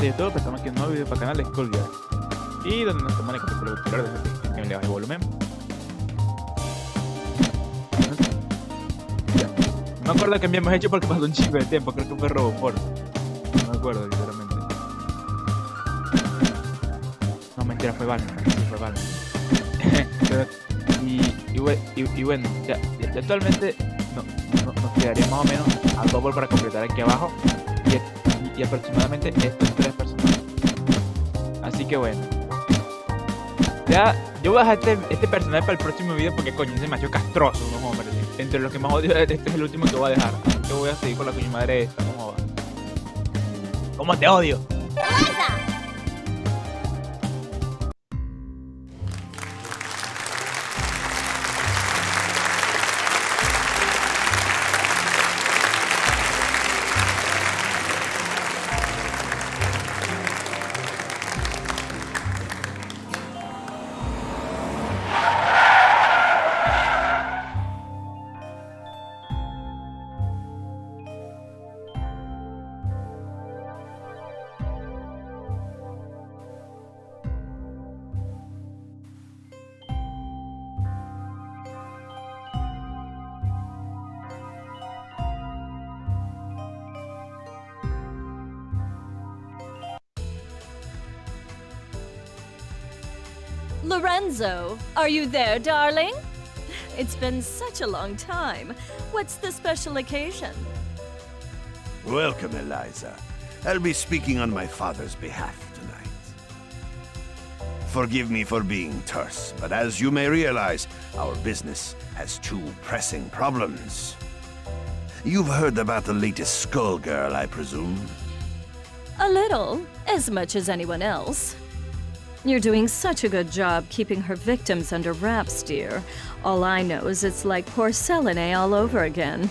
gente de YouTube, estamos aquí en un nuevo video para el canal de Skullgirls y donde nos toman el capítulo anterior de que le baje el volumen. No me acuerdo que habíamos hecho porque pasó un chingo de tiempo, creo que fue Roboport. No me acuerdo, literalmente. No, mentira, fue Valme, sí, fue Valme. y bueno, ya actualmente nos quedaría más o menos a double para completar aquí abajo y aproximadamente estos 3 personajes. Así que bueno, ya yo voy a dejar este personaje para el próximo video porque coño es demasiado castroso, no hombre. Entre los que más odio, este es el último que voy a dejar. Así que voy a seguir con la coño madre esta. ¿Cómo va? ¿Cómo te odio? Eliza! Lorenzo, are you there, darling? It's been such a long time. What's the special occasion? Welcome, Eliza. I'll be speaking on my father's behalf tonight. Forgive me for being terse, but as you may realize, our business has 2 pressing problems. You've heard about the latest Skullgirl, I presume? A little, as much as anyone else. You're doing such a good job keeping her victims under wraps, dear. All I know is it's like porcelain all over again.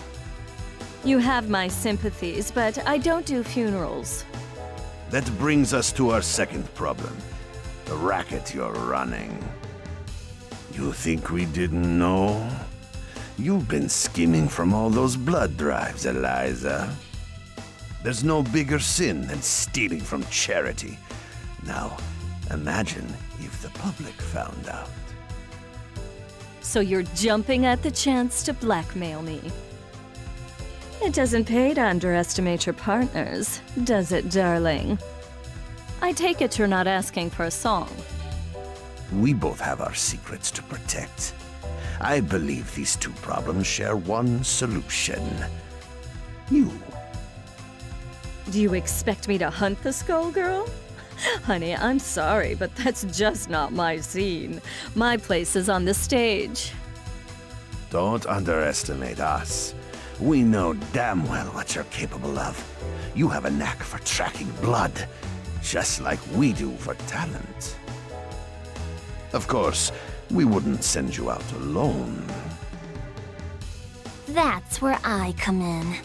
You have my sympathies, but I don't do funerals. That brings us to our second problem. The racket you're running. You think we didn't know? You've been skimming from all those blood drives, Eliza. There's no bigger sin than stealing from charity. Now, imagine if the public found out. So you're jumping at the chance to blackmail me. It doesn't pay to underestimate your partners, does it, darling? I take it you're not asking for a song. We both have our secrets to protect. I believe these 2 problems share one solution. You. Do you expect me to hunt the Skullgirl? Honey, I'm sorry, but that's just not my scene. My place is on the stage. Don't underestimate us. We know damn well what you're capable of. You have a knack for tracking blood, just like we do for talent. Of course, we wouldn't send you out alone. That's where I come in.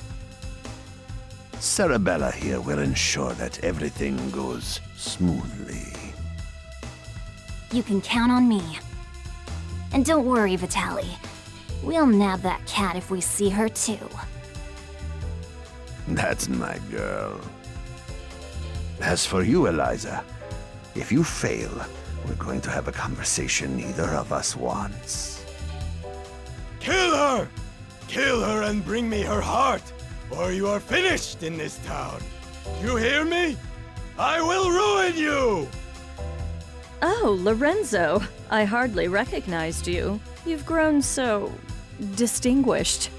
Sarabella here will ensure that everything goes smoothly. You can count on me. And don't worry, Vitaly. We'll nab that cat if we see her too. That's my girl. As for you, Eliza, if you fail, we're going to have a conversation neither of us wants. Kill her! Kill her and bring me her heart, or you are finished in this town. You hear me? I will ruin you! Oh, Lorenzo, I hardly recognized you. You've grown so distinguished.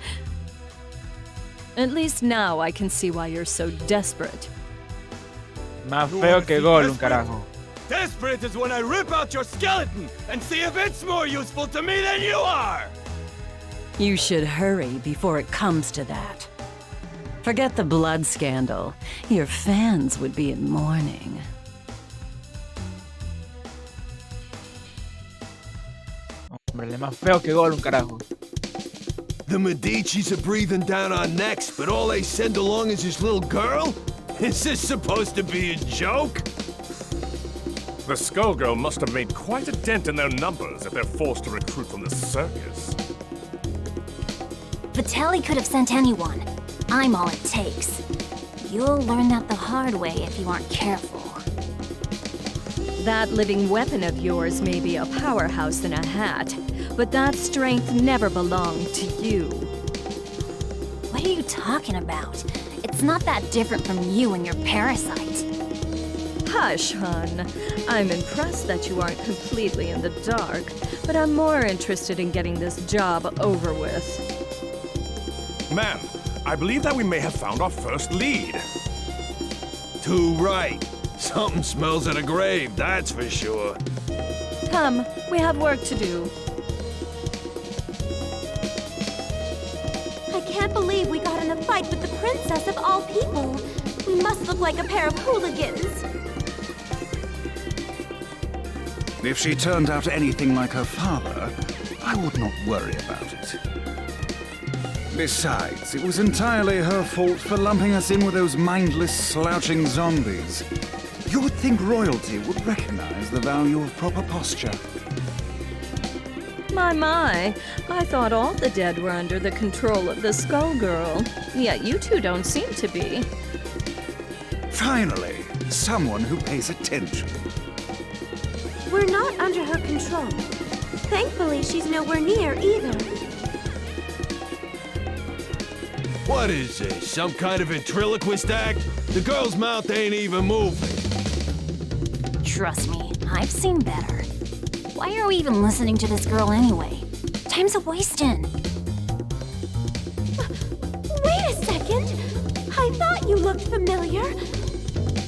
At least now I can see why you're so desperate. Más You feo wanna que be Gollum, desperate? carajo. Desperate is when I rip out your skeleton and see if it's more useful to me than you are! You should hurry before it comes to that. Forget the blood scandal. Your fans would be in mourning. Hombre, es más feo que Gollum, carajo. The Medicis are breathing down our necks, but all they send along is this little girl? Is this supposed to be a joke? The Skullgirl must have made quite a dent in their numbers if they're forced to recruit from the circus. Vitaly could have sent anyone. I'm all it takes. You'll learn that the hard way if you aren't careful. That living weapon of yours may be a powerhouse in a hat, but that strength never belonged to you. What are you talking about? It's not that different from you and your parasite. Hush, hun. I'm impressed that you aren't completely in the dark, but I'm more interested in getting this job over with. Ma'am, I believe that we may have found our first lead. Too right. Something smells of a grave, that's for sure. Come, we have work to do. I can't believe we got in a fight with the princess of all people. We must look like a pair of hooligans. If she turned out anything like her father, I would not worry about it. Besides, it was entirely her fault for lumping us in with those mindless, slouching zombies. You would think royalty would recognize the value of proper posture. My, I thought all the dead were under the control of the Skullgirl. Yet you two don't seem to be. Finally, someone who pays attention. We're not under her control. Thankfully, she's nowhere near either. What is this, some kind of ventriloquist act? The girl's mouth ain't even moving. Trust me, I've seen better. Why are we even listening to this girl anyway? Time's a-wasting. Wait a second! I thought you looked familiar.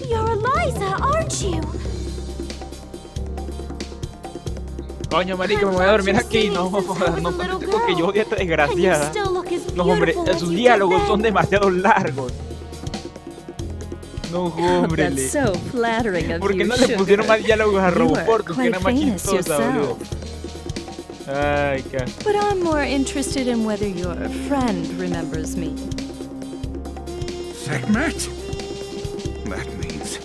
You're Eliza, aren't you? Coño, marica, me voy a dormir aquí. No, no porque yo odio a esta desgraciada. No, hombre, sus diálogos son demasiado largos. No, hombre. That's so flattering of ¿Por qué you, no le pusieron más diálogos a You are Roboport? Que era quite más famous chistosa, boludo. yourself. Ay, qué. But I'm more interested in whether your friend remembers me. Sekhmet? That means...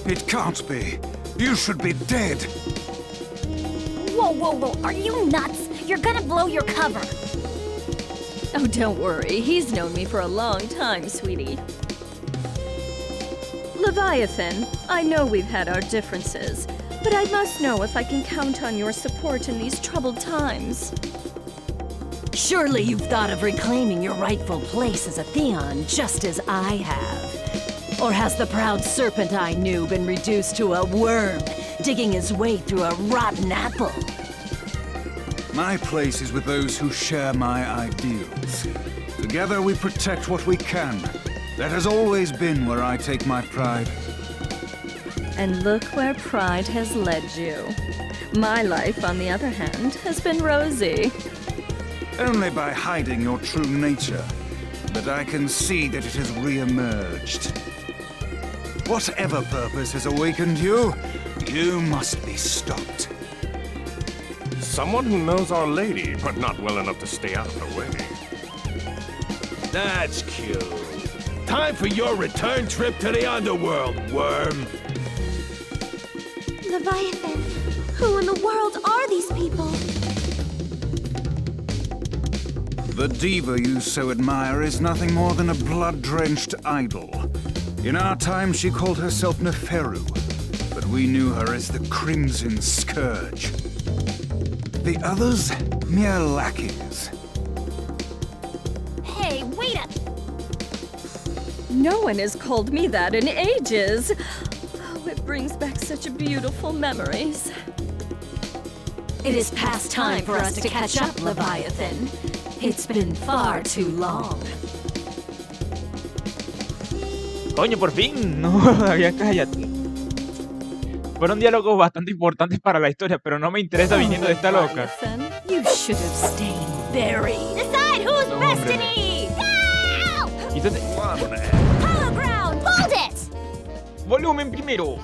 It can't be. You should be dead. Whoa, are you nuts? You're gonna blow your cover. Oh, don't worry. He's known me for a long time, sweetie. Leviathan, I know we've had our differences, but I must know if I can count on your support in these troubled times. Surely you've thought of reclaiming your rightful place as a Theon, just as I have. Or has the proud serpent I knew been reduced to a worm, digging his way through a rotten apple? My place is with those who share my ideals. Together we protect what we can. That has always been where I take my pride. And look where pride has led you. My life, on the other hand, has been rosy. Only by hiding your true nature. But I can see that it has re-emerged. Whatever purpose has awakened you, you must be stopped. Someone who knows Our Lady, but not well enough to stay out of her way. That's cute. Time for your return trip to the underworld, worm. Leviathan, who in the world are these people? The diva you so admire is nothing more than a blood-drenched idol. In our time, she called herself Neferu, but we knew her as the Crimson Scourge. The others, mere lackeys. Hey, wait up! No one has called me that in ages. Oh, it brings back such beautiful memories. It is past time for us to catch up, Leviathan. It's been far too long. Coño, por fin. No, ya cállate. Fueron diálogos bastante importantes para la historia, pero no me interesa viniendo de esta loca. Leviathan, you should have stayed buried. Decide whose No, destiny! Now! Quítate. Hollow ground, hold it! Volumen primero.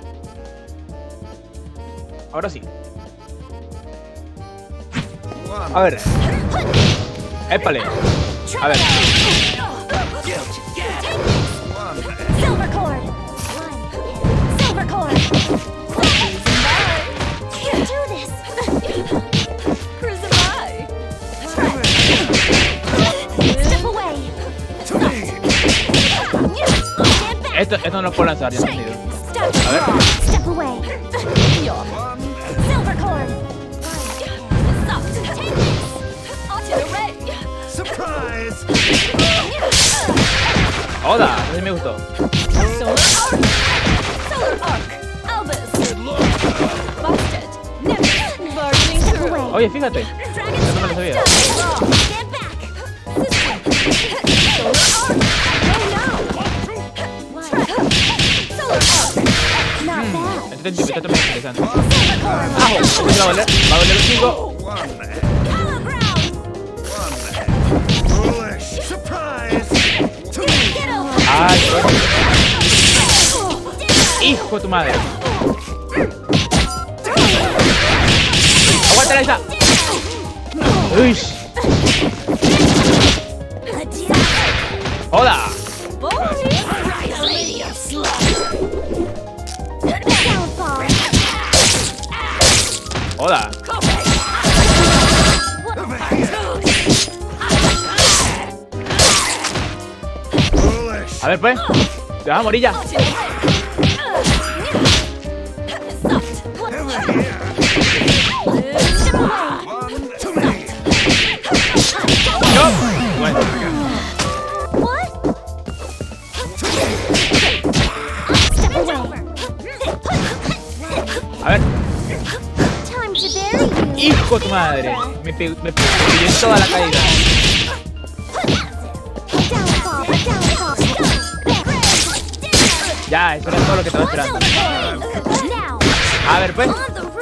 Ahora sí. A ver. Épale. A ver. Silver cord! Silver cord! Can't do this! Crucify! Step away! To me! Esto no lo puedo lanzar, ya entendido. Step, A ver. step away. Silvercorn. Soft. Take this. Onto the red. Surprise! Hola, ese me gustó. Solar arc. Solar arc. Albus. Busted. Never. Bargaining through. Oye, fíjate. Dragon Eso no me lo sabía. Stand back. Solar arc. Go now. Solar arc. Not bad. Esto es interesante. Silvercorn. ¡Ajo! Esto va a valer un 5. One head, Hollow ground. one head. Foolish! Surprise! Two! Get over. ¡Ay, hijo de tu madre! ¡Aguanta, Eliza! ¡Uy! ¡Hola! Downfall. ¡Hola! Foolish! A ver, pues. Te vas a morir ya. One to me! ¡No! Bueno. What? Step away. A ver. Time to bury you. ¡Hijo de tu madre! Me pilló en toda la caída. Downfall. Ya, eso era todo lo que estaba esperando. Now. A ver, pues. On the road.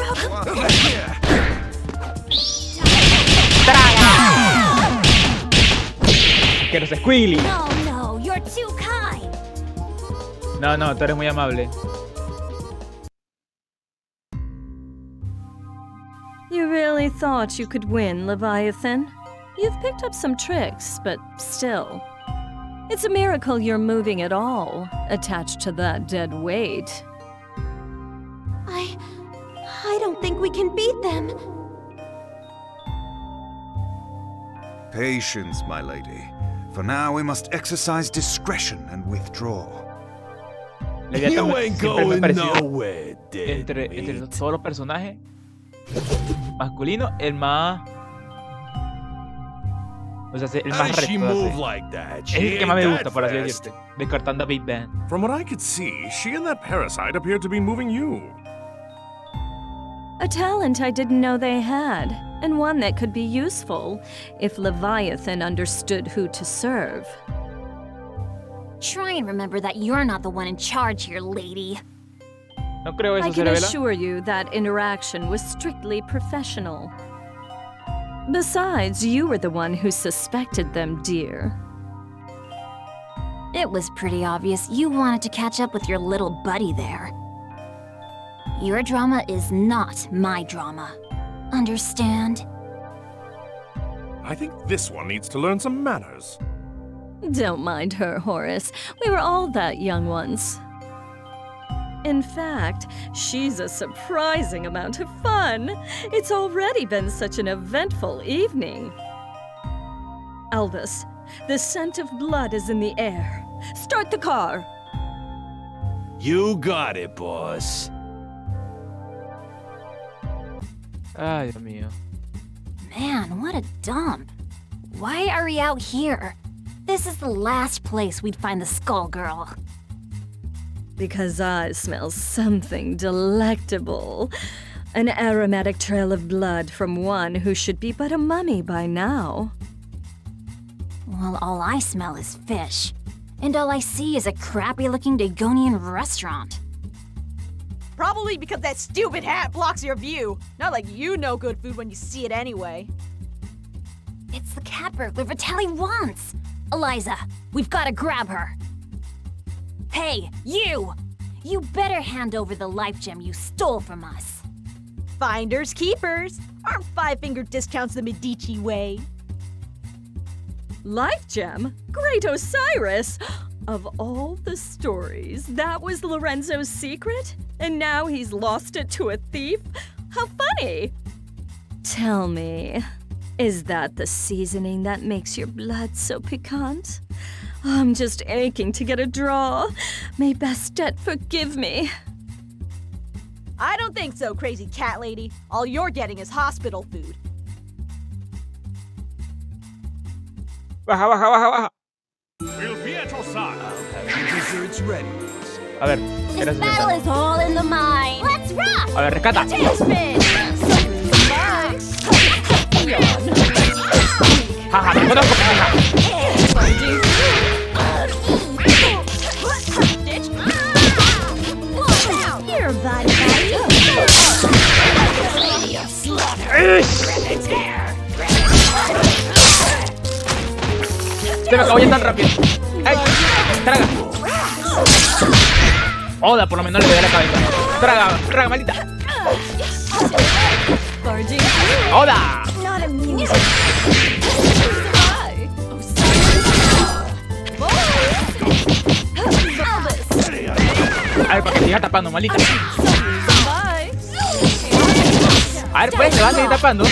Que no se squealy. No, you're too kind. No, no, tú eres muy amable. You really thought you could win, Leviathan? You've picked up some tricks, but still. It's a miracle you're moving at all, attached to that dead weight. I don't think we can beat them. Patience, my lady. For now, we must exercise discretion and withdraw. Leviathan You ain't siempre me going pareció nowhere, dead entre meat. todos los personajes masculinos, el más. O sea, el How más does she recto. move así. like that? Es She el que ain't más me that gusta, por así fast. decirte. Descartando a Big Ben. From what I could see, she and that parasite appeared to be moving you. A talent I didn't know they had, and one that could be useful if Leviathan understood who to serve. Try and remember that you're not the one in charge here, lady. No creo eso I se can revela. assure you that interaction was strictly professional. Besides, you were the one who suspected them, dear. It was pretty obvious you wanted to catch up with your little buddy there. Your drama is not my drama. Understand? I think this one needs to learn some manners. Don't mind her, Horace. We were all that young once. In fact, she's a surprising amount of fun. It's already been such an eventful evening. Elvis, the scent of blood is in the air. Start the car. You got it, boss. Ay, Dios mío. Man, what a dump. Why are we out here? This is the last place we'd find the Skullgirl. Because I smell something delectable. An aromatic trail of blood from one who should be but a mummy by now. Well, all I smell is fish. And all I see is a crappy-looking Dagonian restaurant. Probably because that stupid hat blocks your view. Not like you know good food when you see it anyway. It's the cat burglar Vitaly wants! Eliza, we've gotta grab her. Hey, you! You better hand over the life gem you stole from us. Finders keepers. Aren't five-finger discounts the Medici way? Life gem? Great Osiris! Of all the stories, that was Lorenzo's secret? And now he's lost it to a thief? How funny! Tell me, is that the seasoning that makes your blood so piquant? I'm just aching to get a draw. May Bastet forgive me. I don't think so, crazy cat lady. All you're getting is hospital food. Baja, baja, baja, baja. We'll be at your side. Dessert's ready. A ver, This gracias. battle is all in the mind. Let's rock! A ver, rescata. Tailspin! Jaja, te conozco, pendeja. Here, buddy. Se me acabó ya tan rápido. ¡Ay! ¡Traga! Oda, por lo menos le doy a la cabeza. ¡Traga! ¡Traga, maldita! ¡Oda! Not amusing. A ver, para que siga tapando, maldita. A ver, pues, te vas a seguir tapando.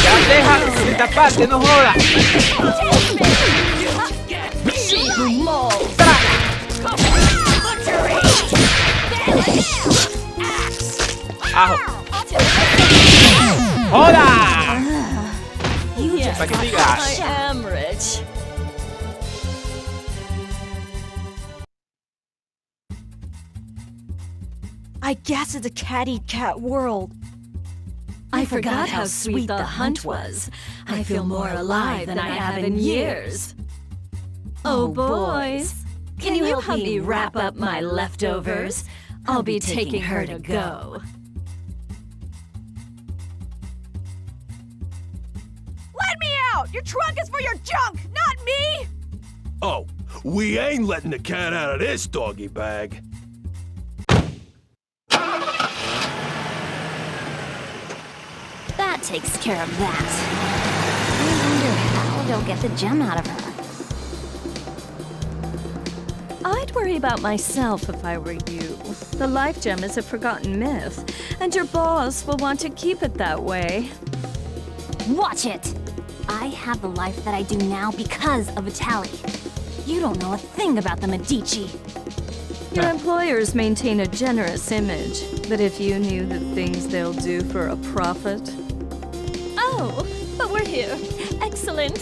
Ya deja de taparte, no jodas. ¡Ajo! ¡Joda! Yes, Para que sigas. I am rich. I guess it's a cat-eat-cat world. I forgot how sweet the hunt was. I feel more alive than I have in years. Oh, boys, can you help me wrap up my leftovers? I'll be taking her to go. Let me out! Your trunk is for your junk, not me! Oh, we ain't letting the cat out of this doggy bag. That takes care of that. I wonder how they'll get the gem out of her. I'd worry about myself if I were you. The life gem is a forgotten myth, and your boss will want to keep it that way. Watch it! I have the life that I do now because of Vitaly. You don't know a thing about the Medici. Your employers maintain a generous image, but if you knew the things they'll do for a profit... Oh, but we're here. Excellent.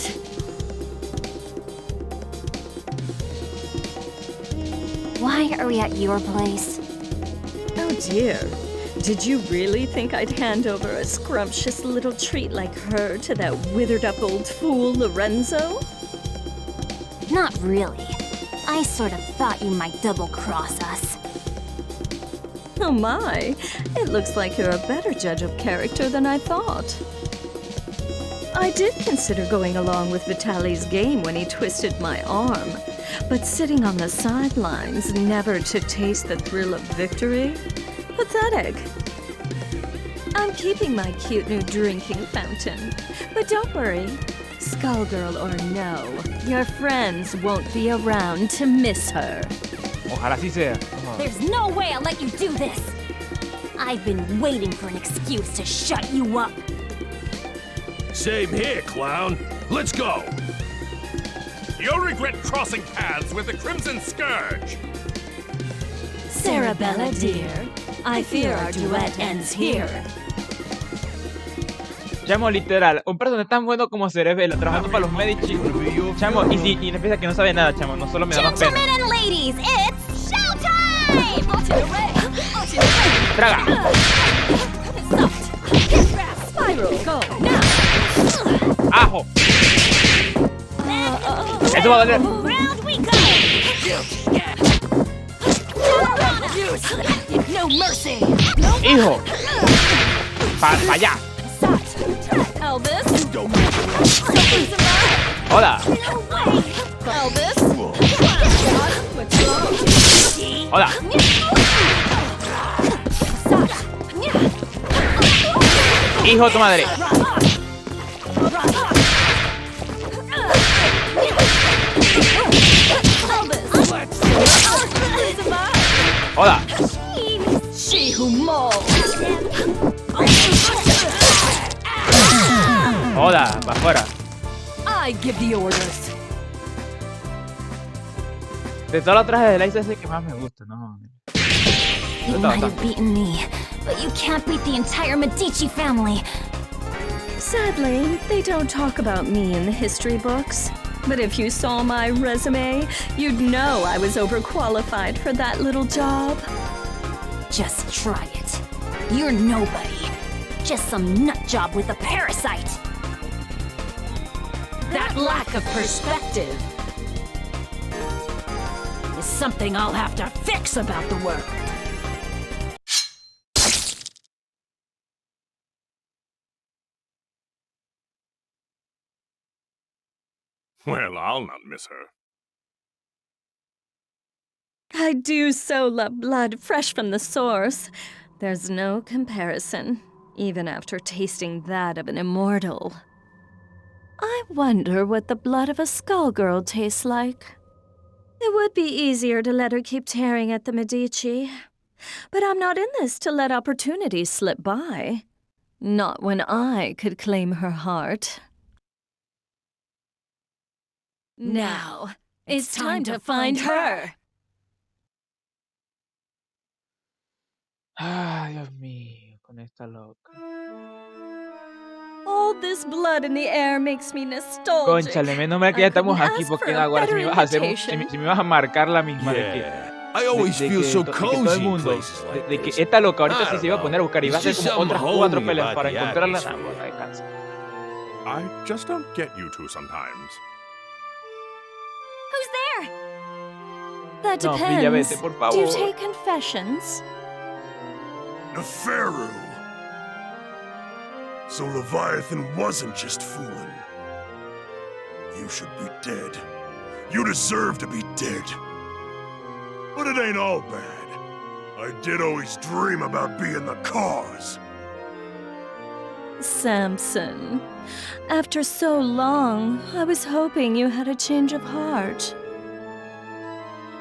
Why are we at your place? Oh dear. Did you really think I'd hand over a scrumptious little treat like her to that withered-up old fool, Lorenzo? Not really. I sort of thought you might double-cross us. Oh my, it looks like you're a better judge of character than I thought. I did consider going along with Vitaly's game when he twisted my arm, but sitting on the sidelines never to taste the thrill of victory? Pathetic. I'm keeping my cute new drinking fountain, but don't worry. Skullgirl or no, your friends won't be around to miss her. Ojalá así sea. There's no way I'll let you do this! I've been waiting for an excuse to shut you up. Same here, clown. Let's go. You'll regret crossing paths with the Crimson Scourge. Sarabella, dear, I fear our duet ends here. Chamo, literal, un personaje tan bueno como Cerebelo, trabajando para los Medici. Chamo, y le piensa que no sabe nada, chamo, no solo me da más pena. Gentlemen and ladies, it's showtime! ¡Traga! Spiral, go, now! ¡Ajo! ¡Eso va a doler! Round we go! No mercy! ¡Hijo! ¡Pa allá! Elvis? ¡Hola! Elvis? ¡Hola! ¡Hijo de tu madre! ¡Hola! She who mauls. joda, para afuera. I give the orders. De todos los trajes de Eliza es el que más me gusta, ¿no? You might have beaten me, but you can't beat the entire Medici family. Sadly, they don't talk about me in the history books. But if you saw my resume, you'd know I was overqualified for that little job. Just try it. You're nobody. Just some nut job with a parasite. That lack of perspective is something I'll have to fix about the world. Well, I'll not miss her. I do so love blood fresh from the source. There's no comparison, even after tasting that of an immortal. I wonder what the blood of a Skullgirl tastes like. It would be easier to let her keep tearing at the Medici. But I'm not in this to let opportunities slip by. Not when I could claim her heart. Now, it's time to find her. Ay, Dios mío, con esta loca. All this blood in the air makes me nostalgic. Conchale, menos mal que ya estamos aquí, porque ahora si me ibas a hacer si me ibas a marcar la misma I always feel so cozy in places like de que this. esta loca ahorita sí se iba a I poner a buscar y va a hacer It's como just otras something 4 homey peleas about para the encontrarla. atmosphere. No, descansa. I just don't get you two sometimes. Who's there? That No, depends. Villa, vete, por Do you favor. take confessions? Neferu! So Leviathan wasn't just fooling. You should be dead. You deserve to be dead. But it ain't all bad. I did always dream about being the cause. Samson, after so long, I was hoping you had a change of heart.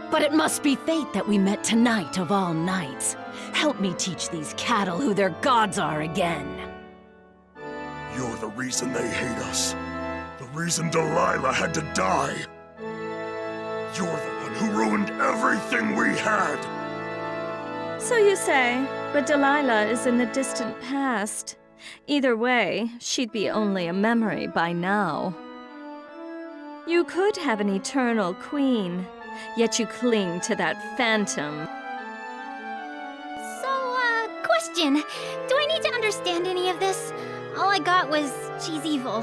But it must be fate that we met tonight of all nights. Help me teach these cattle who their gods are again. You're the reason they hate us. The reason Delilah had to die. You're the one who ruined everything we had. So you say, but Delilah is in the distant past. Either way, she'd be only a memory by now. You could have an eternal queen, yet you cling to that phantom. So, question. Do I need to understand any of this? All I got was she's evil.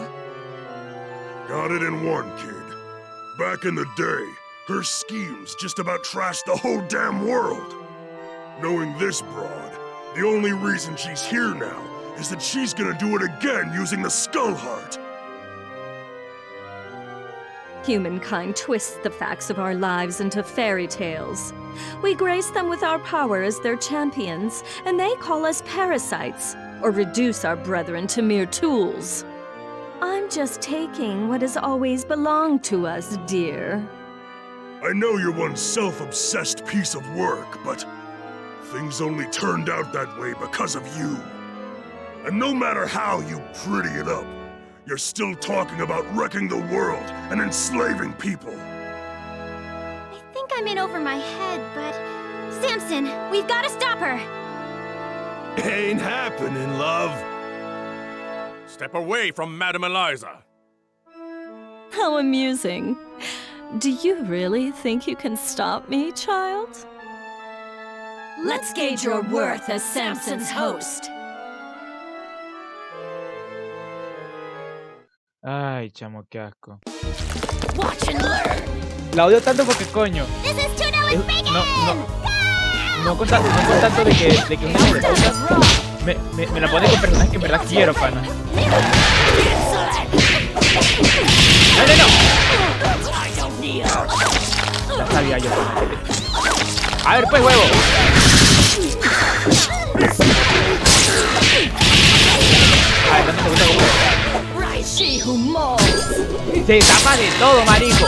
Got it in one, kid. Back in the day, her schemes just about trashed the whole damn world. Knowing this broad, the only reason she's here now is that she's gonna do it again using the Skull Heart. Humankind twists the facts of our lives into fairy tales. We grace them with our power as their champions, and they call us parasites, or reduce our brethren to mere tools. I'm just taking what has always belonged to us, dear. I know you're one self-obsessed piece of work, but things only turned out that way because of you. And no matter how you pretty it up, you're still talking about wrecking the world and enslaving people. I think I'm in over my head, but... Samson, we've got to stop her! Ain't happening, love. Step away from Madame Eliza. How amusing. Do you really think you can stop me, child? Let's gauge your worth as Samson's host. Ay, chamo, qué asco. Watch and learn. La odio tanto porque, coño. This is tuna with bacon! No con tanto de que una me la pone con personajes que en verdad quiero, pana. No. Ya sabía yo, pana. A ver, pues, huevo. A ver, ¿dónde te gusta cómo? She who molds. Se tapa de todo, marico.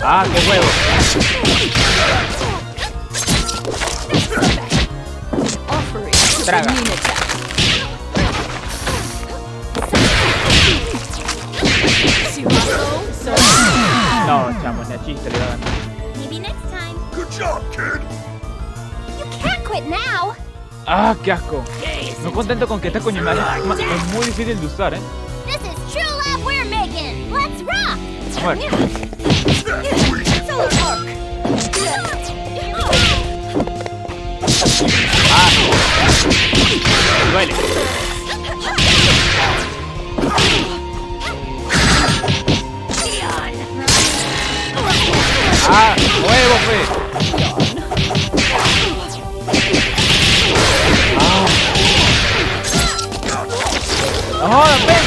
Ah, qué huevo. Traga. No, chamo, ni a chiste le iba a ganar. Maybe next time. Good job, kid. You can't quit now. Ah, qué asco. No contento con que esta coño madre es muy difícil de usar, This is true love we're making. Let's rock. A ver. Duele. Ah, huevo, fe. No jodan, fe.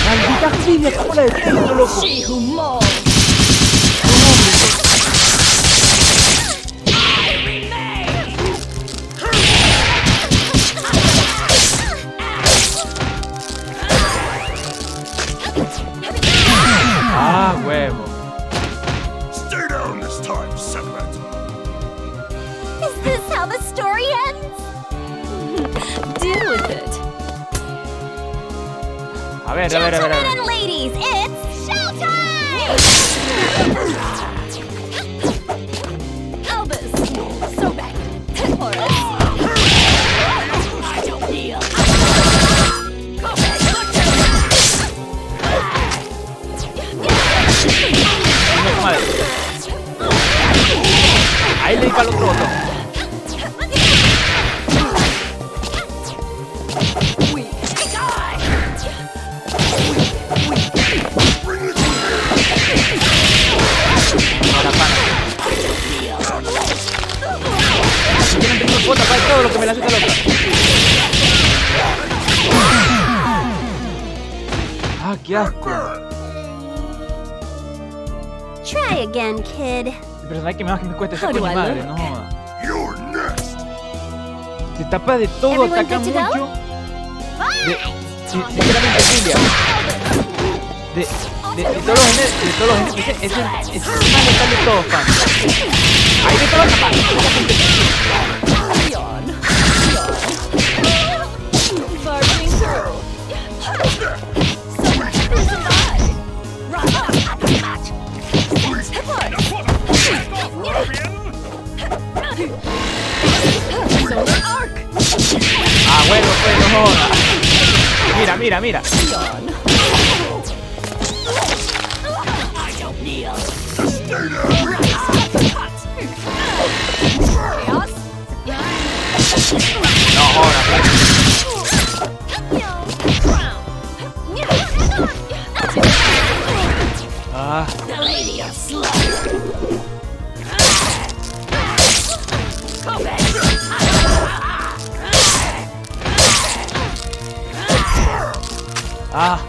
Maldita filia, ¿cómo la detengo, loco? Ah, huevo. Stay down this time, Segment. Is this how the story ends? Deal with it. A ver. Gentlemen and ladies, it's showtime! Elvis. So back. Horace. I don't kneel. Madre. Ahí le di para el otro botón. Ahora, pana. Si quieren tener bota para todo lo que me la hace esta loca. Ah, qué asco. Try again, kid. El personaje que más que me cuesta esa How do coño I madre, look? no joda. You're next. Se tapa de todo, Everyone ataca good to go? mucho. Sinceramente, Julia. De todos los genes, ese es más letal de todos, fan. Ahí me estaba tapando. Barging through. Ah, bueno, pues no joda. Mira. No joda, pues. Ah. Ah.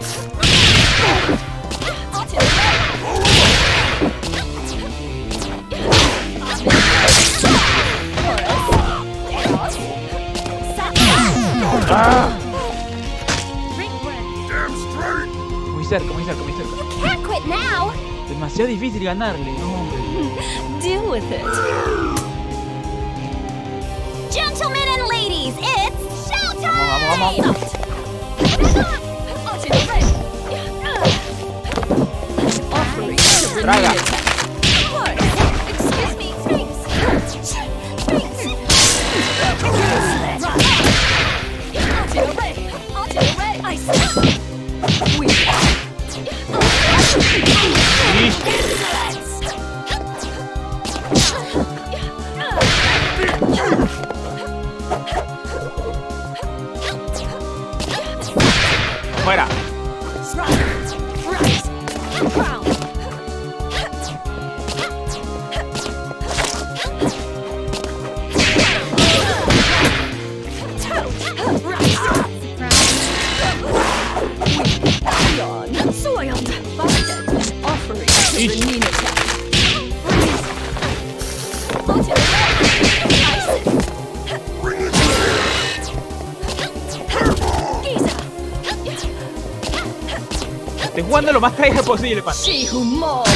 Ah. Damn straight. Muy cerca. Can't quit now. Demasiado difícil ganarle, no hombre. Deal with it. Gentlemen and ladies, it's showtime! Vamos. Traga. Excuse me, thanks. Fuera. Soiled. Busted. Offering to Ish. Renina attack. Estoy jugando lo más tryhard posible, pan. She who mauls.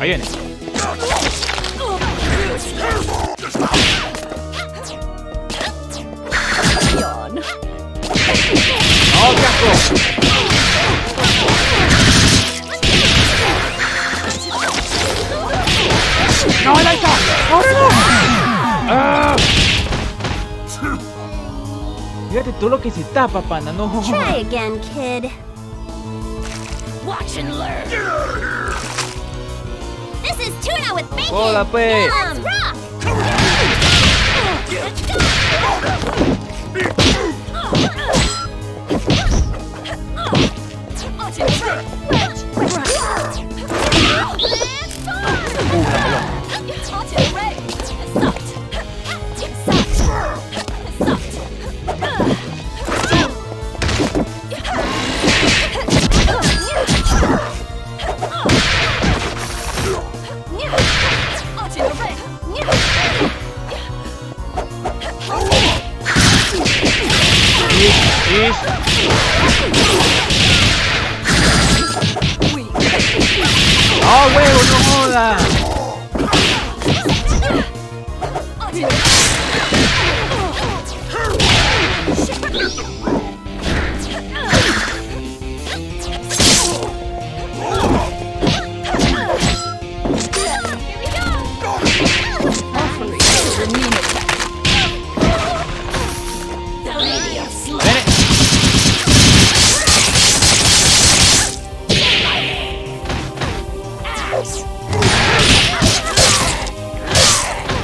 Ahí viene. ¡Oh, qué asco! ¡No, Eliza! ¡Ahora no! ¡Ah! Fíjate tú lo que se tapa, pana, no. Try again, kid. Watch and learn. This is tuna with bacon. Hola, pues. Let's rock. ¡Oh, huevo, no joda!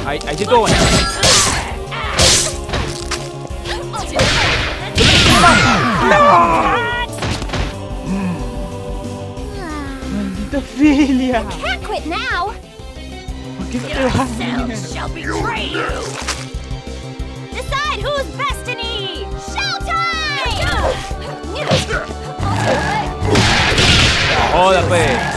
Ahí sí estuvo bueno. ¡Maldita Filia! Can't quit now. ¿Por qué no te vas? Shall betray you. Decide who's Destiny. Showtime. Joda, pues.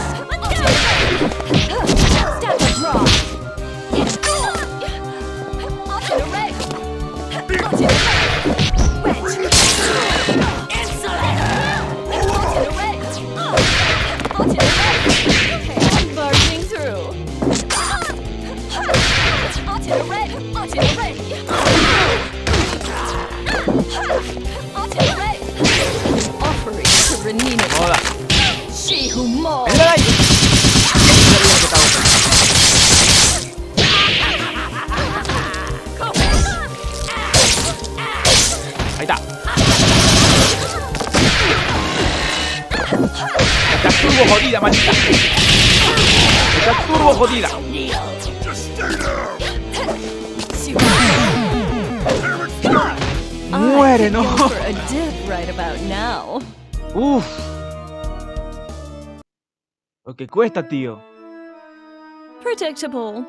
Barging through. Offering to Renina. Joda. She who mauls. ¡Ven ahí! Ahí está. Está turbo jodida, maldita. Está turbo jodida. Muere, I could no. go for a dip right about now. Uf. Lo que cuesta, tío. Predictable.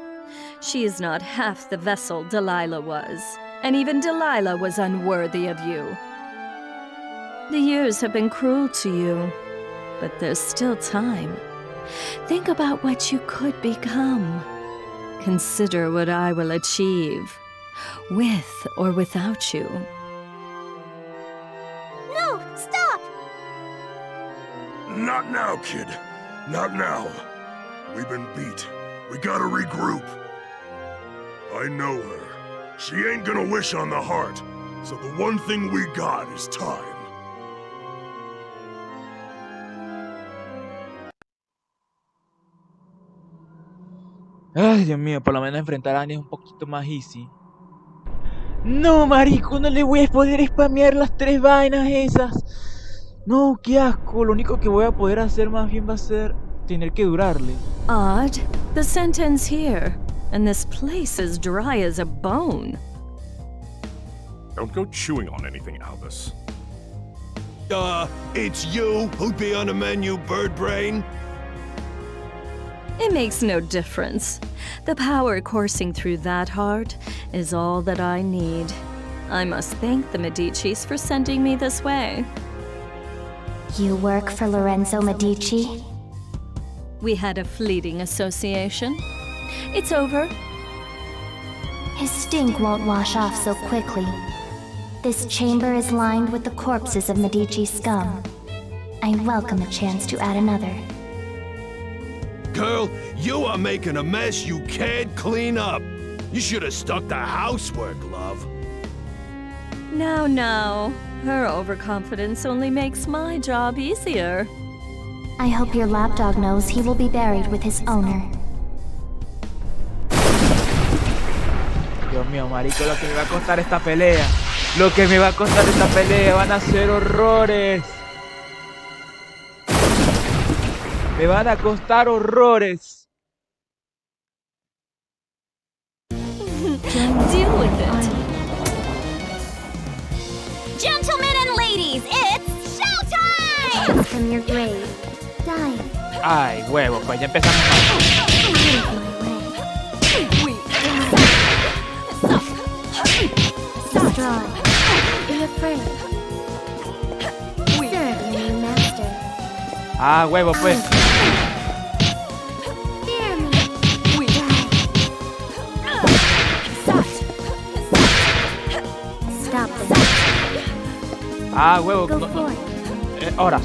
She is not half the vessel Delilah was, and even Delilah was unworthy of you. The years have been cruel to you, but there's still time. Think about what you could become. Consider what I will achieve, with or without you. No, stop. Not now, kid. Not now. We've been beat. We gotta regroup. I know her. She ain't gonna wish on the heart, so the one thing we got is time. Ay, Dios mío, por lo menos enfrentar a Annie es un poquito más easy. No, marico, no le voy a poder spamear las 3 vainas esas. No, qué asco. Lo único que voy a poder hacer más bien va a ser tener que durarle. Odd. The sentence here, and this place is dry as a bone. Don't go chewing on anything, Albus. It's you who'd be on the menu, bird brain? It makes no difference. The power coursing through that heart is all that I need. I must thank the Medicis for sending me this way. You work for Lorenzo Medici? We had a fleeting association. It's over. His stink won't wash off so quickly. This chamber is lined with the corpses of Medici scum. I welcome a chance to add another. Girl, you are making a mess you can't clean up. You should have stuck to housework, love. No. Her overconfidence only makes my job easier. I hope your lapdog knows he will be buried with his owner. Dios mío, marico, lo que me va a costar esta pelea. Lo que me va a costar esta pelea. Van a ser horrores. Me van a costar horrores. Deal with it. Gentlemen and ladies, it's showtime! From your grave. Dive. Ay, huevo, pues ya empezamos mal. Destroy. Be afraid. Serve your new master. Ah, huevo, pues. Fear me. Stop them. Ah, huevo. Go No, no. forth. Horas.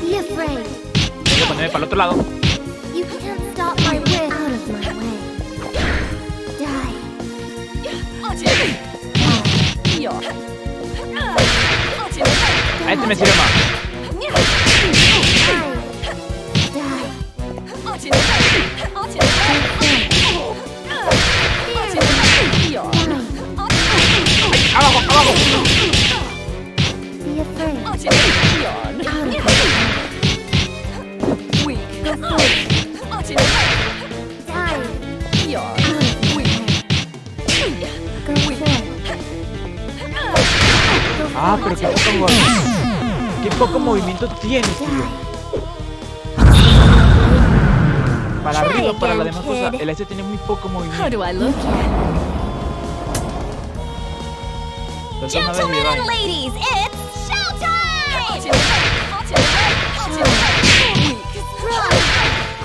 Be afraid. Voy a ponerme para el otro lado. You can't stop my will. Out of my way. Die. A este me sirve más. Abajo. Be afraid. Ah, pero qué poco movimiento tiene, tío. Para arriba, para la demás cosa, el S tiene muy poco How movimiento. do I look? Entonces, una vez Gentlemen and Divine. ladies, it's showtime!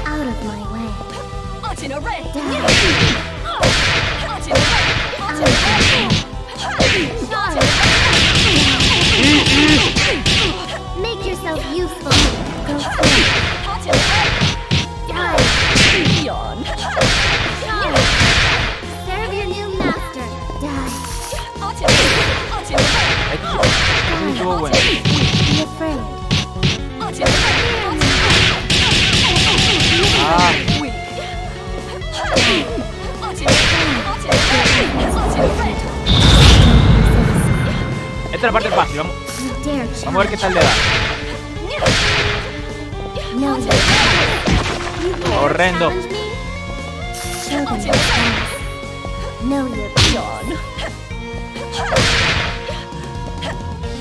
Out of my way. Make yourself useful. Go serve your new master. Die. Eso estuvo bueno. Be afraid. Ah, esta es la parte fácil. Vamos a ver qué tal le da. Horrendo.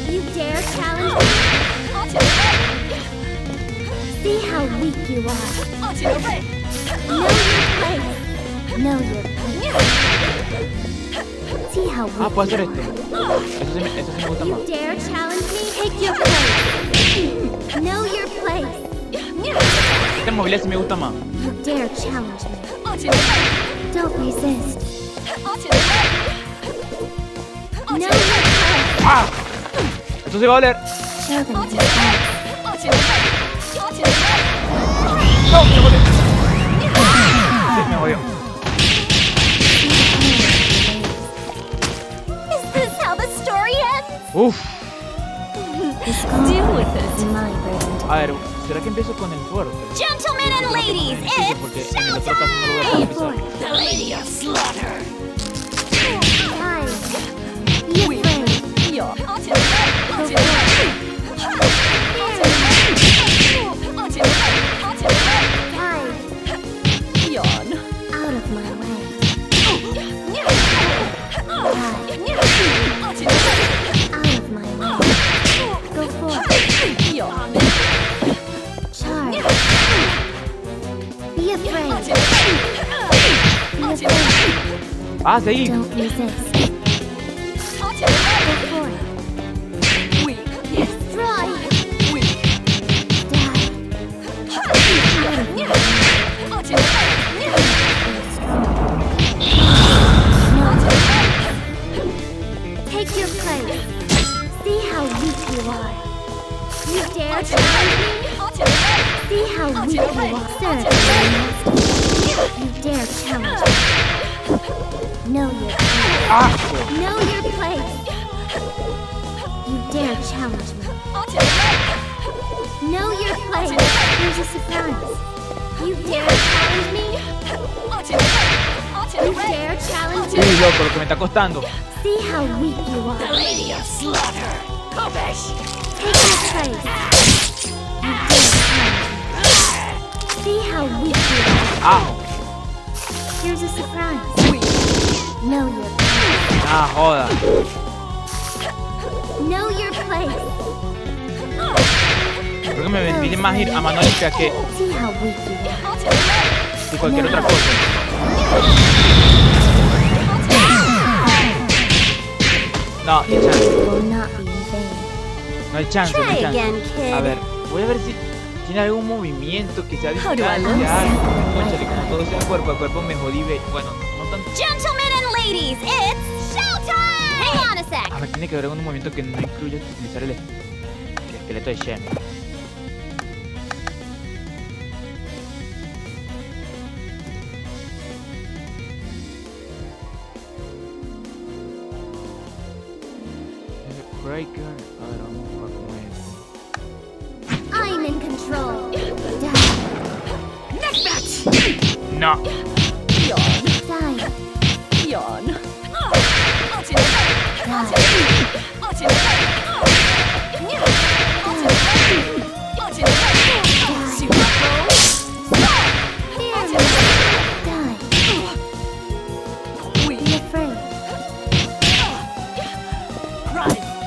You dare challenge me? See how weak you are. Know your place. See how Ah, weak puedo hacer you esto. Eso sí me gusta are. más. You dare challenge me? Take your place. Know your place. Este movilidad sí me gusta más. You dare challenge me? Don't resist. Know your place. ¡Ah! Esto sí va a doler. Show them your place. ¡No! ¡Me jodió! Sí, me jodió. Is this how the story ends? Uf. Deal with it. My burden. A ver, ¿será que empiezo con el fuerte? Gentlemen and ladies, Porque it's en el otro caso no lo voy a showtime! poder empezar. The Lady of Slaughter. Time. Be afraid. Time. Out of my way. Out of my way. Go forth. Charge. Be afraid. Be afraid. Ah, seguí. Don't resist. Go forth. Destroy. Die. Out of my way. Take your place. See how weak you are. You dare challenge me? See how weak you are. Sir, you dare challenge me. Know your place. Know your place. You dare challenge me. Know your place. Here's a surprise. You dare challenge me? You dare challenge me? Sí, loco, lo que me está costando. See how weak you are. The Lady of Slaughter. Kobesh. Take your place. You dare challenge me. See how weak you are. Ah, Here's a surprise. Know your place. ah, joda. Know your place. Creo que me vendría más ir a mano limpia que See how weak you cualquier otra cosa. No, ni chance. are. Will not be in vain. No hay chance, no hay Try chance. again, kid. A ver, voy a ver si tiene algún movimiento que sea How do I look? distancia. Cónchale, como todo sea cuerpo a cuerpo, me jodí. Bueno, no tanto. Gentlemen and ladies, it's showtime! Hang on a sec. A ver, tiene que haber algún movimiento que no incluya utilizar el esqueleto de Shen. Breaker. A ver, vamos a jugar con este. I'm in control. Die. No. Die. Yawn. Be afraid.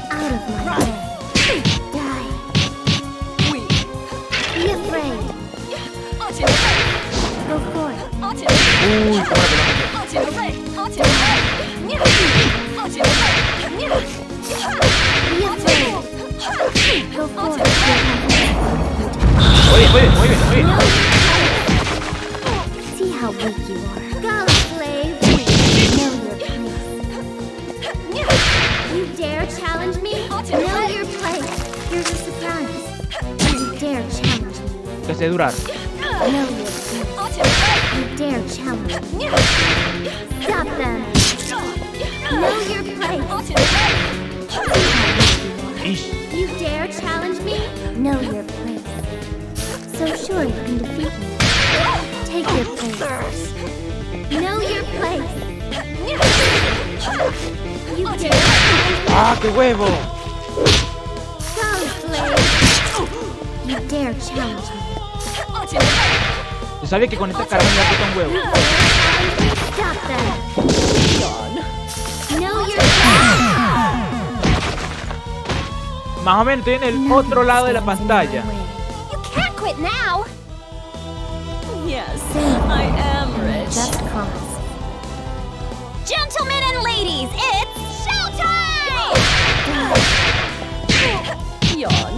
Out of my way. Die. Be afraid. Go for it. Uy, cómo la pelota. Be afraid. Go for it. Oye, muy bien, muy bien. See how weak you are. Go, slave. Know your place. You dare challenge me? Know your place. Here's a surprise. You dare challenge me? Que se durar. Know your place. You dare challenge me? Stop them. Know your place. See how weak you are. Ish. You dare challenge me? Know your place. So sure you can defeat me. Take your place. Know your place. You dare challenge me? Ah, qué huevo. Go, slave. You dare challenge me? Yo sabía que con esta cara me iba a tocar un huevo. Stop them. Know your place. Más o menos estoy en el otro lado de la pantalla. You can't quit now. Yes, I am rich. Just cause. Gentlemen and ladies, it's showtime! Yawn.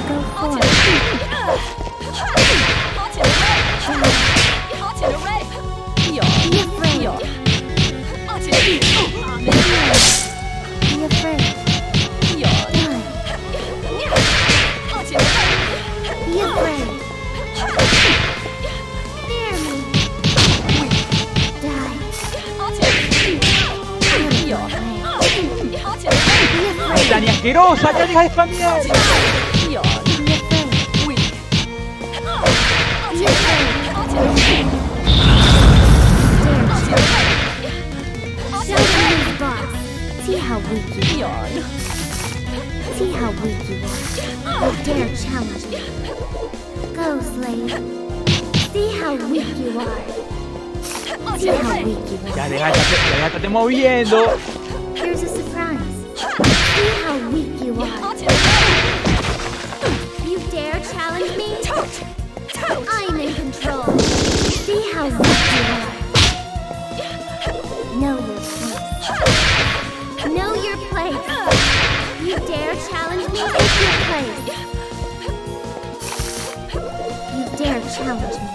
Go for it. Be afraid. Go for it. Yawn. Be afraid. Yawn. Be afraid. Yawn. Die. Be afraid. Fear me. Die. Yawn. Be afraid. ¡Tan asquerosa! ¡Ya deja de spamear! Yawn. Be afraid. Be afraid. Show them who's boss. See how weak you are. Yawn. See how weak you are. You dare challenge me. Go, slave. See how weak you are. See how weak you Ya are. deja de estarte moviendo. Here's a surprise. See how weak you are. You dare challenge me? I'm in control. See how weak you are. Know your place. Know your place. You dare challenge me? Take your place. You dare challenge me?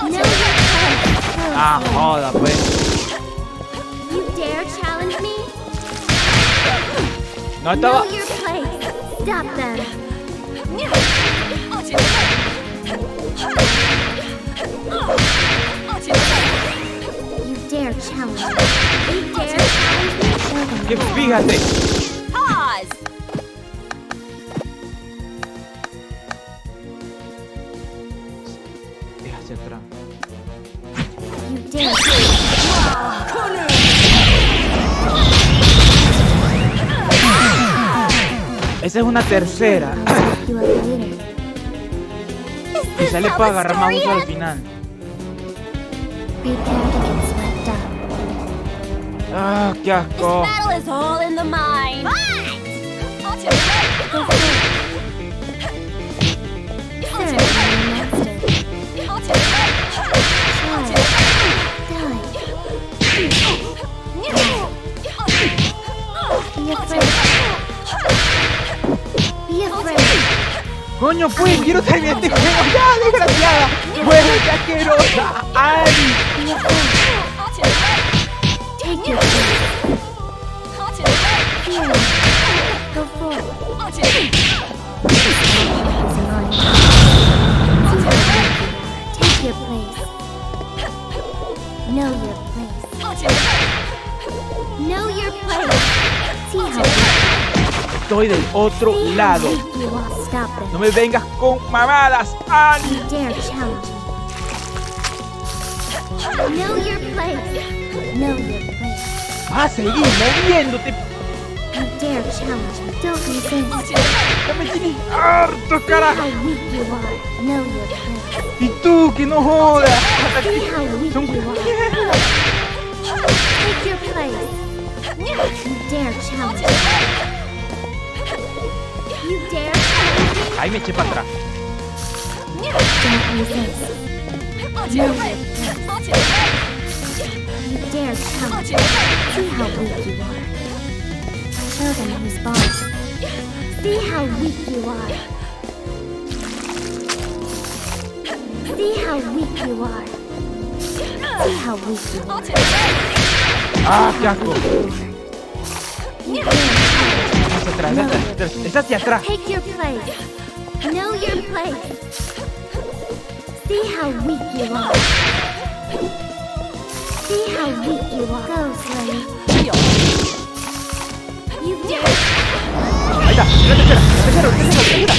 Know your place. Go, Ah, slave. joda, pues. You dare challenge me? No estaba. Know your place. Stop them. You dare challenge me. You dare challenge me. Show them Que who. fíjate. Pause! Deja hacia atrás. You dare. Esa es una tercera. You are later. Quizá le pueda agarrar más uso al final. Prepare to get swept up. Ah, qué This asco. battle is all in the mind. Coño, pues, quiero terminar este juego ya, desgraciada. Bueno, qué asquerosa. Ari. Take your place. Here. Go forward. Take your place. Know your place. Know your place. See how Estoy del otro lado. weak you are. Stop them. No me vengas con mamadas, Ari. You dare challenge me. Know your place. Know your place. Vas a seguir moviéndote. You dare challenge me. Don't resist. Ya me tienes harto, See carajo. how weak you are. Know your place. Y tú, que no jodas. Hasta See que how weak son you are. Take your place. You dare challenge me. You dare challenge me. Ahí me eché para atrás. Don't resist. Know your place. You dare challenge me. See how weak you are. Show them who's boss. See how weak you are. See how weak you are. See how weak you are. Ah, qué asco. You dare challenge Hacia atrás, hacia atrás. Es hacia atrás. me. Take your place. Know your place. See how weak you are. See how weak you are. Go, Slay. You dare. Ahí está. La tercera, la tercera.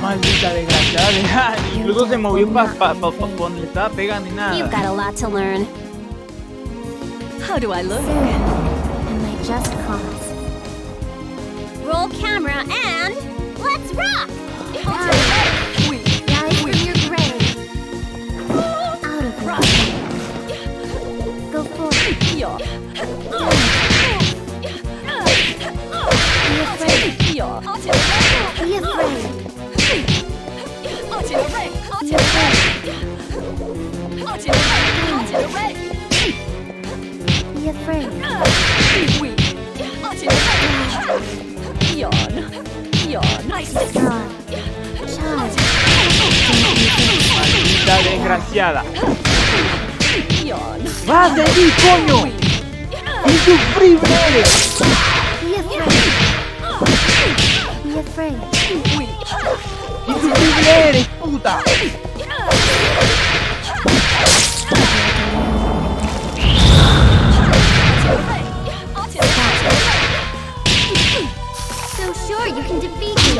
Maldita desgraciada de Ani. Incluso se movió para donde le estaba pegando y You've nada. got a lot to learn. How do I look? And my just cause. Roll camera and let's rock! Rise from your grave. Out of rock. Go forward. Be afraid. Be afraid. Be afraid. Be afraid. Strong. Charge. Maldita desgraciada. ¡Vas de ahí, coño! ¡Insufrible eres! Be afraid. Be afraid. ¡Insufrible eres, puta! So sure you can defeat me.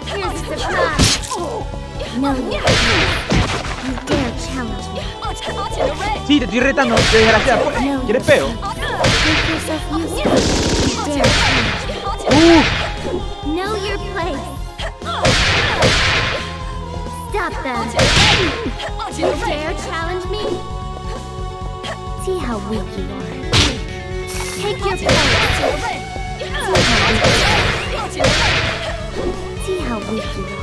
Here's a surprise. No, you dare challenge me. Sí, te estoy retando, desgraciada. ¿Quieres peo? Make yourself useful. You dare challenge me. Know your place. Stop them. You dare challenge me? See how weak you are. Take your place. See how weak you are.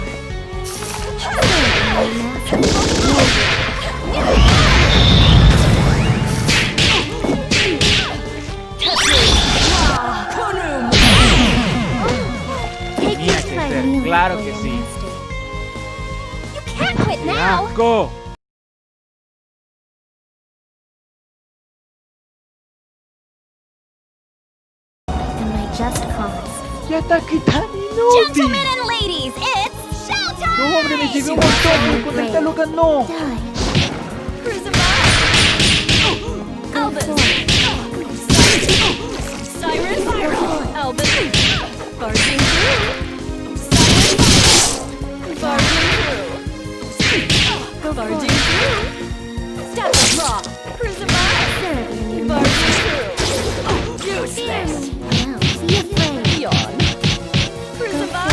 Tenía que ser, claro que sí. it ¡Qué now. asco! And my just cause. ¡Ya está aquí tan inútil! Gentlemen and ladies, it's showtime! No, hombre, me sirvió un montón. Muy contenta, loca, no. Die. Elvis! Cyrus! Elvis! Barging through! Barging through! Barging through! Step and draw! Crucify! Barging through! Useless! Now, be afraid. Yawn! Crucify!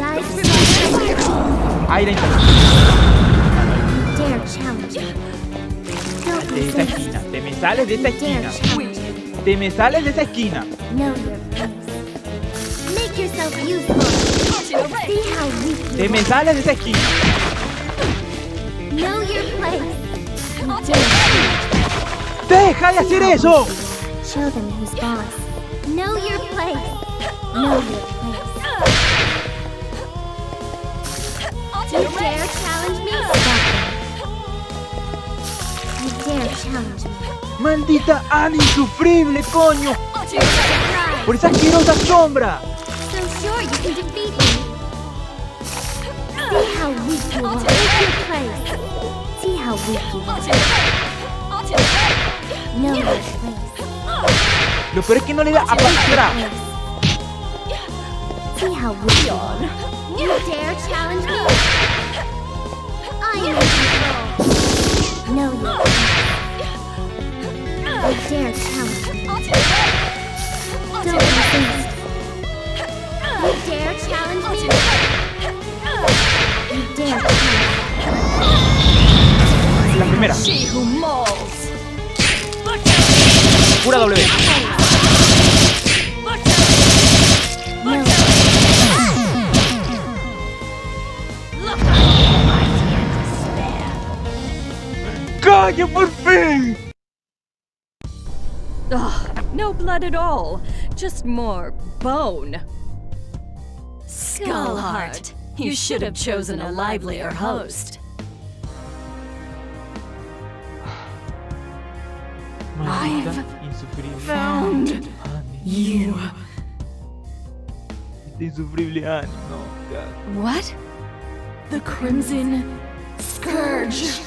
Rise from ¡Ay, la inter- dare challenge me. Don't de esa resist. esquina! ¡Te me sales de esa Dare esquina! challenge me. ¡Te me sales de esa esquina! Know your place. Make yourself useful. See how weak ¡Te you me sales de esa esquina! are. Know your place. You dare challenge ¡Deja de hacer eso! me. Show them who's boss. Know your place. Know your place. You dare challenge me? Stop them. You dare challenge me. ¡Maldita Annie insufrible, coño! Surprise. ¡Por esa asquerosa sombra! So sure you can defeat me. See how weak you are. Take your place. See how weak you are. Know your place. Lo peor es que no le da a para atrás. See how weak you are. You dare challenge me? I am in control. Know your place. You dare challenge me? Don't resist. You dare challenge me? You dare challenge me? La primera. She who mauls! Pura W. No. ¡Coño, por fin! Ugh, no blood at all. Just more bone. Skullheart, you should have chosen a livelier host. Maldita insufrible Found Annie. you. Esta insufrible Annie, no. Ya. What? The Crimson Scourge.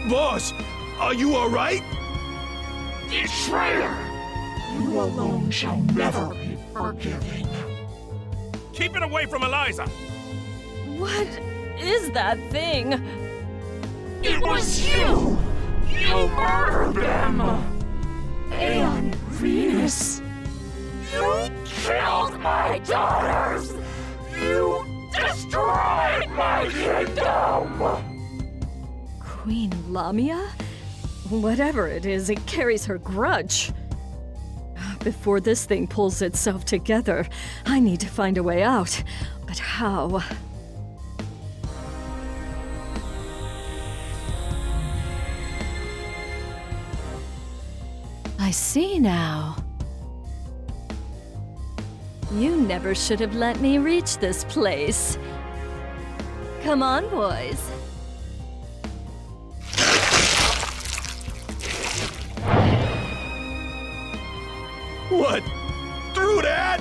Boss, are you all right? Keep it away from Eliza! What is that thing? It was you! You murdered them! And Venus! You killed my daughters! You destroyed my kingdom! Queen Lamia? Whatever it is, it carries her grudge. Before this thing pulls itself together, I need to find a way out. But how? I see now. You never should have let me reach this place. Come on, boys. What? Through that?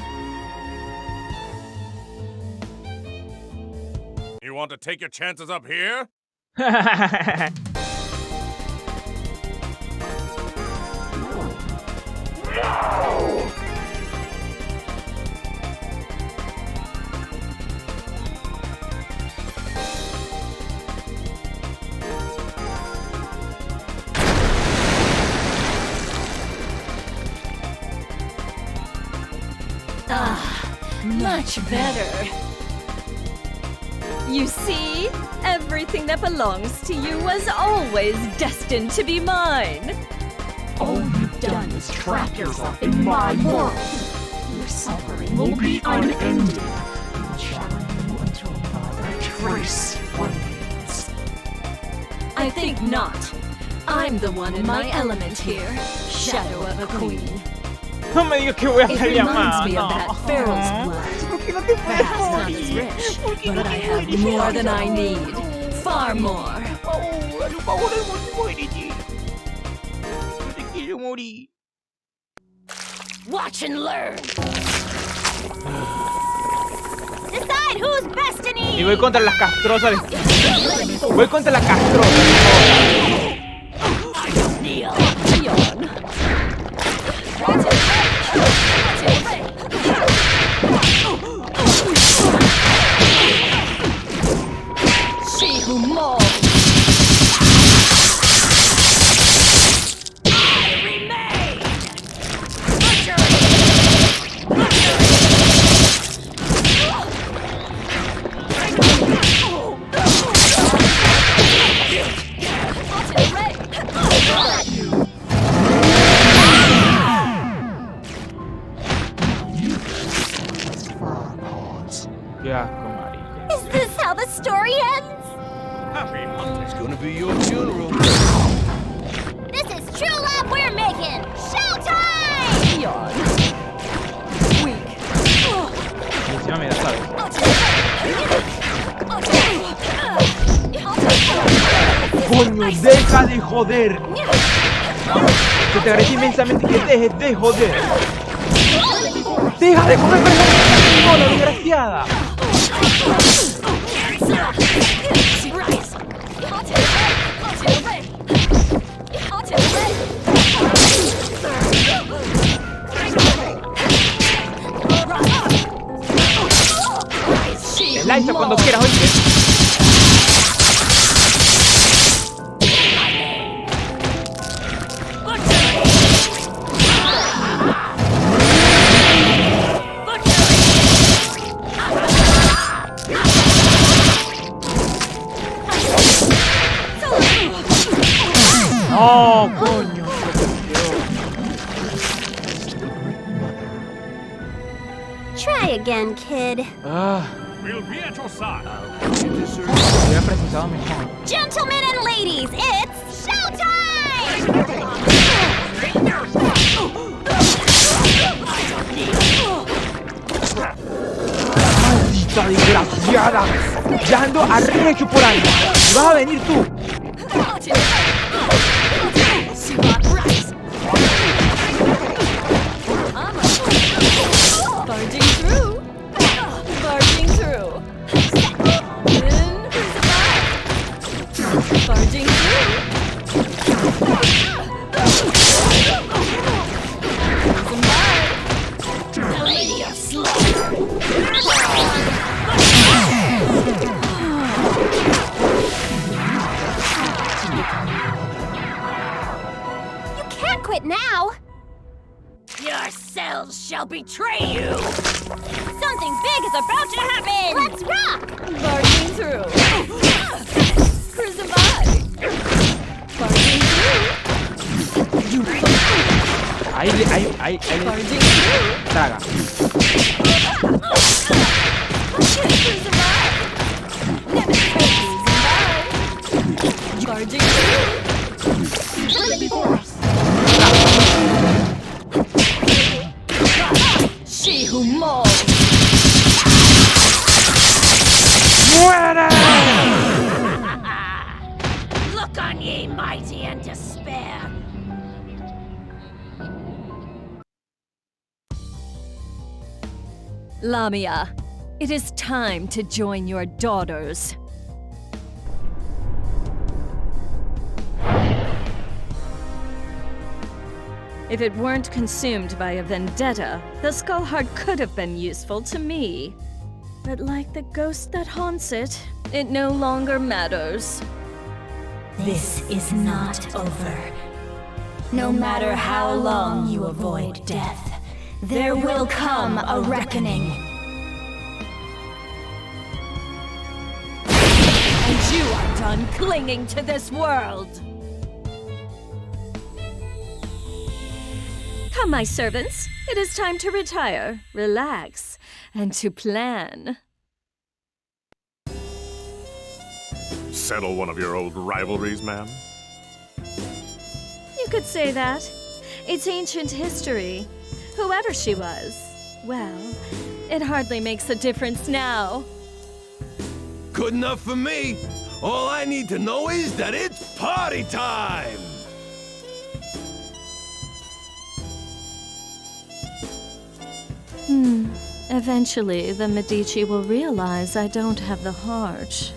You want to take your chances up here? Much better. You see? Everything that belongs to you was always destined to be mine. All you've done is trap yourself in my world. Your suffering will be unending. I'll shadow you until not a trace remains. I think not. I'm the one in my element here. Shadow of a queen. No me digas que voy a It estar reminds llamado. me of that pharaoh's blood. ¿Por qué no te puedes Perhaps not as morir? rich, ¿Por qué no but te I have mueres? more than I need. Far more. Por favor, muérete. No te quiero morir. Watch and learn. Decide who's best in Y voy contra las castrosas. Voy contra las castrosas. Kneel. She who molds. I remain. Qué asco, marica. Is this how the story ends? Happy hunting. It's gonna be your funeral. This is true love we're making! Showtime! Yawn. Weak. Y encima me da, ¿sabes? Coño, deja de joder. Que te agradezco inmensamente que dejes de joder. Deja de comer persona, desgraciada. Eliza, cuando quieras, oíste. ¡Oh, coño! Try again, kid. Ah, We'll be at your side. hubiera precisado mejor. Gentlemen and ladies, it's showtime! ¡Maldita desgraciada! Ya ando arrecho por ahí. ¿Y vas a venir tú? Barging through. Barging through. Barging through. The Lady of Slaughter. You can't quit now! Your cells shall betray you. Something big is about to happen! Let's rock! Barging through. Cruising by. Barging through. Ahí. Barging through. Traga. Cruising by. Barging through. Before us. She who molds. ¡Muere! Look on ye, mighty, and despair. Lamia, it is time to join your daughters. If it weren't consumed by a vendetta, the skull heart could have been useful to me. But like the ghost that haunts it, it no longer matters. This is not over. No matter how long you avoid death, there will come a reckoning. And you are done clinging to this world! Come, my servants. It is time to retire, relax, and to plan. Settle one of your old rivalries, ma'am? could say that. It's ancient history. Whoever she was, well, it hardly makes a difference now. Good enough for me. All I need to know is that it's party time! Eventually, the Medici will realize I don't have the heart.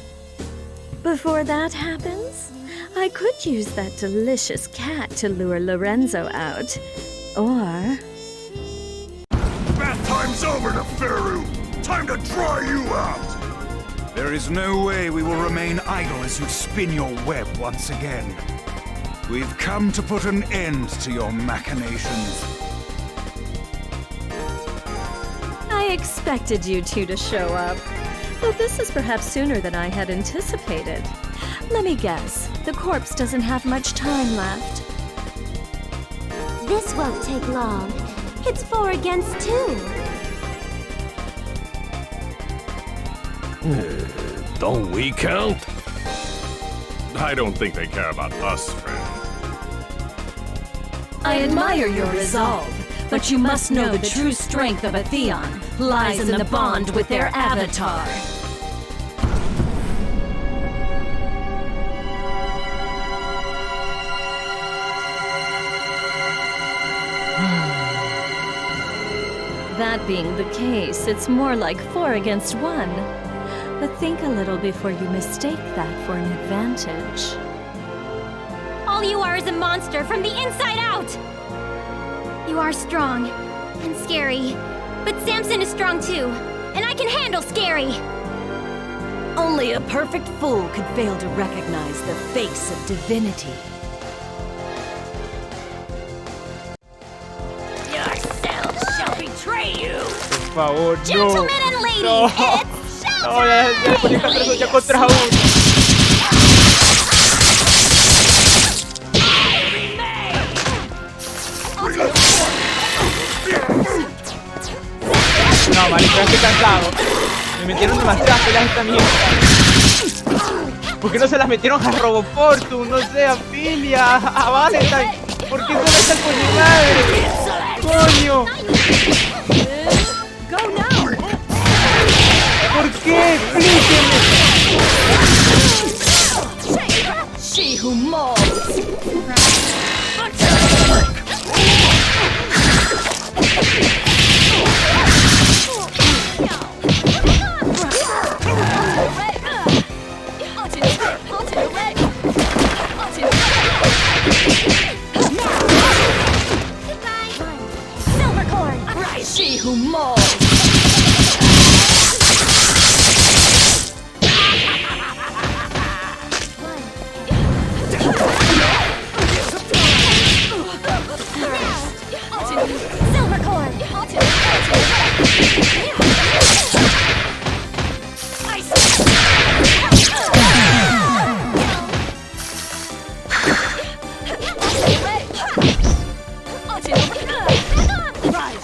Before that happens, I could use that delicious cat to lure Lorenzo out. Or... Bath time's over, Neferu! Time to dry you out! There is no way we will remain idle as you spin your web once again. We've come to put an end to your machinations. I expected you two to show up, though this is perhaps sooner than I had anticipated. Let me guess, the corpse doesn't have much time left. This won't take long. It's 4 against 2. Don't we count? I don't think they care about us, friend. I admire your resolve, but you must know the true strength of a Theon lies in the bond with their avatar. That being the case, it's more like 4 against 1. But think a little before you mistake that for an advantage. All you are is a monster from the inside out! You are strong and scary, but Samson is strong too, and I can handle scary! Only a perfect fool could fail to recognize the face of divinity. Yourself shall betray you! Por favor, no. Gentlemen and ladies, No. it's No, ya ponía ya contra uno. No, marico, ya estoy cansado. Me metieron demasiadas peleas esta mierda. ¿Por qué no se las metieron a Roboportum? No sé, a Filia, a Valentine. ¿Por qué solo está el coño madre? ¡Coño! ¿Por qué? Explíqueme. She who molds. She who molds.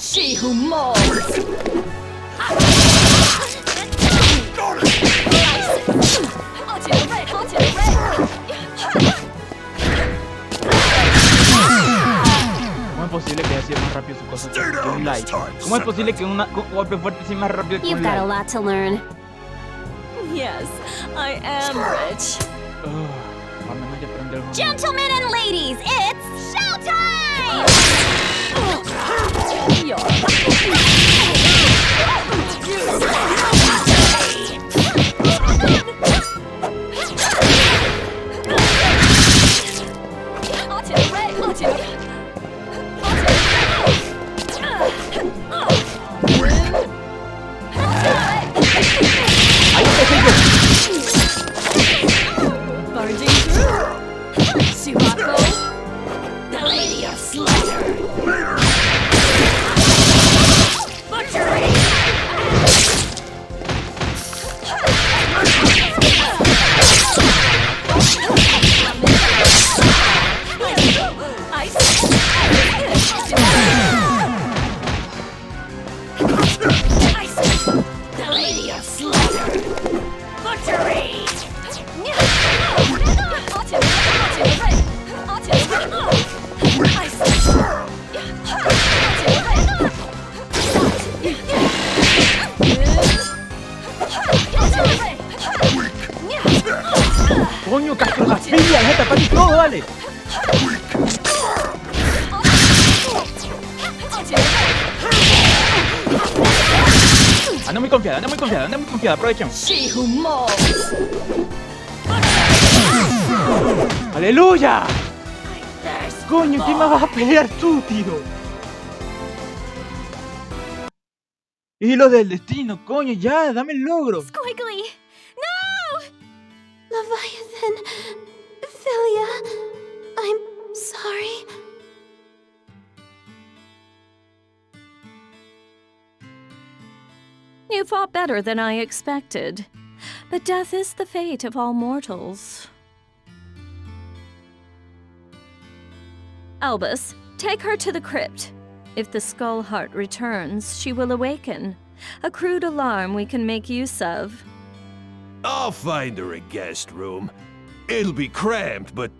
She who molds. ¿Cómo es posible que haya sido más rápido su cosa que un light? ¿Cómo es posible que un golpe fuerte sea más rápido que You've un got a light? lot to learn. Yes, I am rich. Al menos ya aprendí algo. Gentlemen and ladies, it's showtime! Barging through. Sirocco, the Lady of Coño, castrofilia, déjate tapar y todo, dale. Anda muy confiada, aprovechen. She who molds. ¡Aleluya! Coño, ¿quién más vas a pelear tú, tío? Y lo del destino, coño, ya, dame el logro. Squiggly! No! Leviathan, Philia, I'm sorry. You fought better than I expected. But death is the fate of all mortals. Albus, take her to the crypt. If the Skull Heart returns, she will awaken. A crude alarm we can make use of. I'll find her a guest room. It'll be cramped, but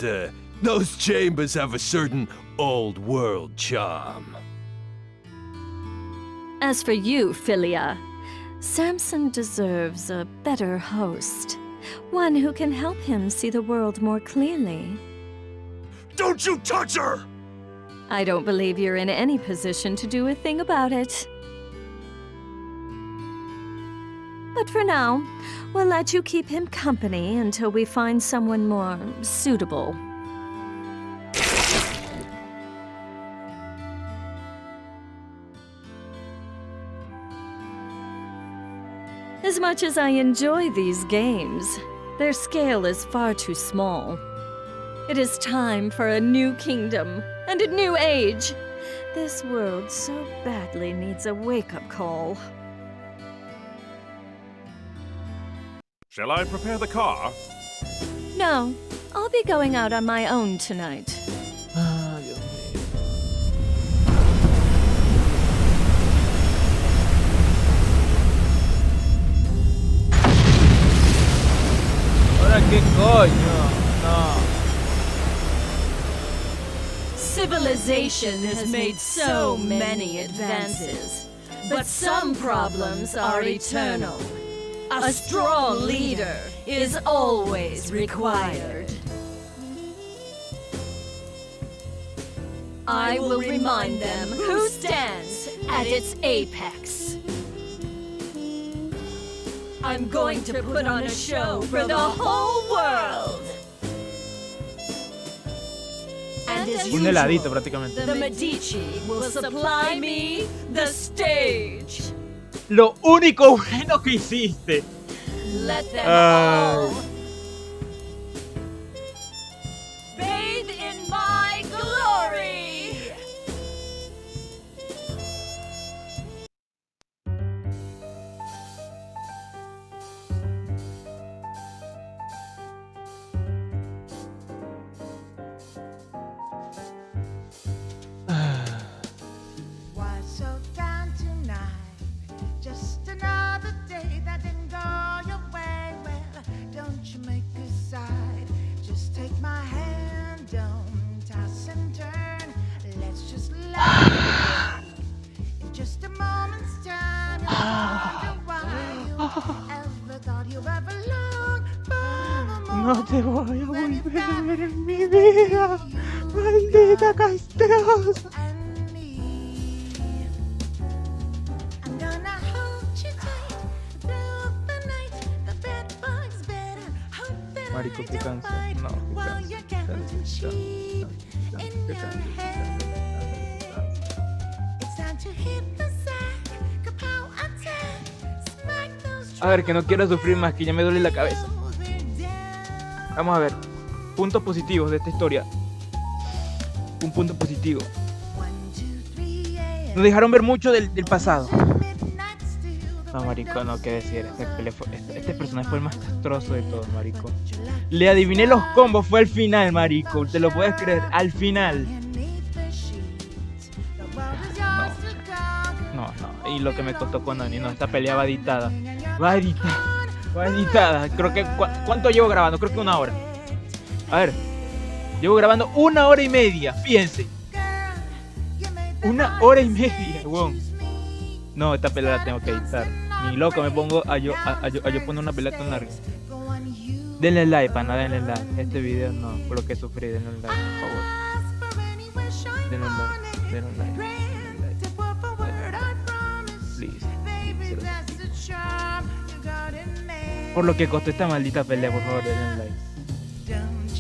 those chambers have a certain old-world charm. As for you, Philia, Samson deserves a better host. One who can help him see the world more clearly. Don't you touch her! I don't believe you're in any position to do a thing about it. But for now, we'll let you keep him company until we find someone more suitable. As much as I enjoy these games, their scale is far too small. It is time for a new kingdom and a new age. This world so badly needs a wake-up call. Shall I prepare the car? No, I'll be going out on my own tonight. Ah, Dios mío. ¿Ahora qué coño? No. Civilization has made so many advances, but some problems are eternal. A strong leader is always required. I will remind them who stands at its apex. I'm going to put on a show for the whole world. And as Un heladito usual, prácticamente. the Medici will supply me the stage. Lo único bueno que hiciste. Let them all bathe in my glory. Why so down tonight? Just another day that didn't go your way. Well, don't you make a side. Just take my hand, don't toss and turn. Let's just laugh. In just a moment's time, you'll wonder why you ever thought you ever longed for a No te voy a volver a ver en mi vida. Maldita castrosa. I'm gonna hold you tight through the night. The bed bugs better hope that Marico, I qué don't canso. bite No, qué while canso, you're qué counting canso, sheep in your head. It's time to hit the sack, kapow attack, smack those A ver, que no quiero sufrir más, que ya me duele la cabeza. Vamos a ver. Puntos positivos de esta historia. Un punto positivo. Nos dejaron ver mucho del pasado. No, marico, no, qué decir. Este personaje fue el más castroso de todos, marico. Le adiviné los combos, fue al final, marico. ¿Te lo puedes creer? Al final. No. Y lo que me costó con Oni, no, esta pelea va editada. Va editada. Creo que... ¿Cuánto llevo grabando? Creo que 1 hora. A ver. Llevo grabando 1 hora y media, fíjense. 1 hora y media, weón. No, esta pelea la tengo que editar. Ni loco me pongo a yo poner una pelea tan larga. Denle like, pana, denle like. Este video no, por lo que sufrí, denle un like, por favor. Denle un like, denle un like. Please, se lo suplico. Por lo que costó esta maldita pelea, por favor, denle un like.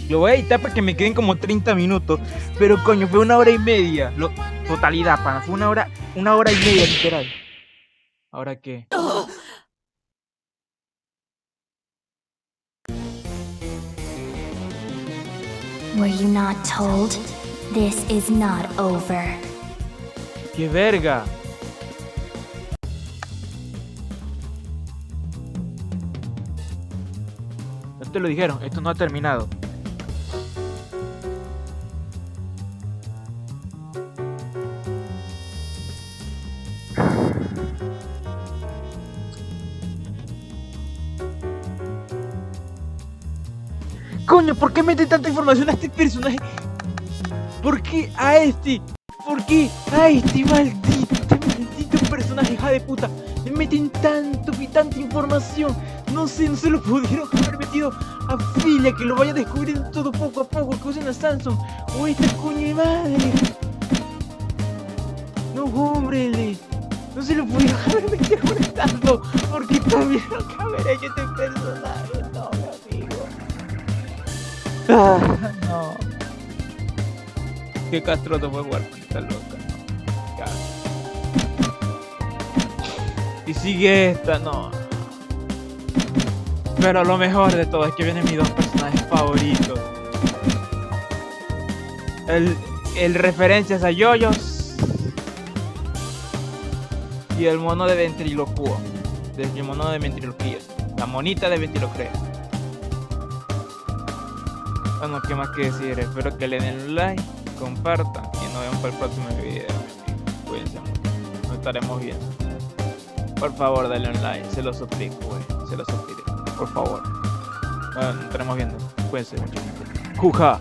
Lo voy a editar para que me queden como 30 minutos. Pero coño, fue 1 hora y media. Totalidad, pana, fue 1 hora y media, literal. ¿Ahora qué? Were you not told? This is not over. ¡Qué verga! No te lo dijeron, esto no ha terminado. Coño, ¿por qué mete tanta información a este personaje? ¿Por qué a este? ¿Por qué a este maldito personaje, hija de puta? Me meten tanto y tanta información. No sé, no se lo pudieron haber metido a Filia, que lo vaya descubriendo todo poco a poco, que usen a Samson o esta coño de madre. No, hombre, no se lo pudieron haber metido con tanto. Porque también lo que haber hecho este personaje, no, mi amigo. Ah, no. Qué castroso fue jugar con esta loca, no. Y sigue esta, no. Pero lo mejor de todo es que vienen mis dos personajes favoritos. El referencias a yoyos y el mono de ventriloquio. El mono de ventriloquía. La monita de ventriloquía. Bueno, ¿qué más que decir? Espero que le den un like, compartan y nos vemos para el próximo video. Cuídense mucho. Nos estaremos viendo. Por favor, denle un like. Se lo suplico, güey. Se lo suplico. Por favor. Nos estaremos viendo. Cuídense mucho. Juja.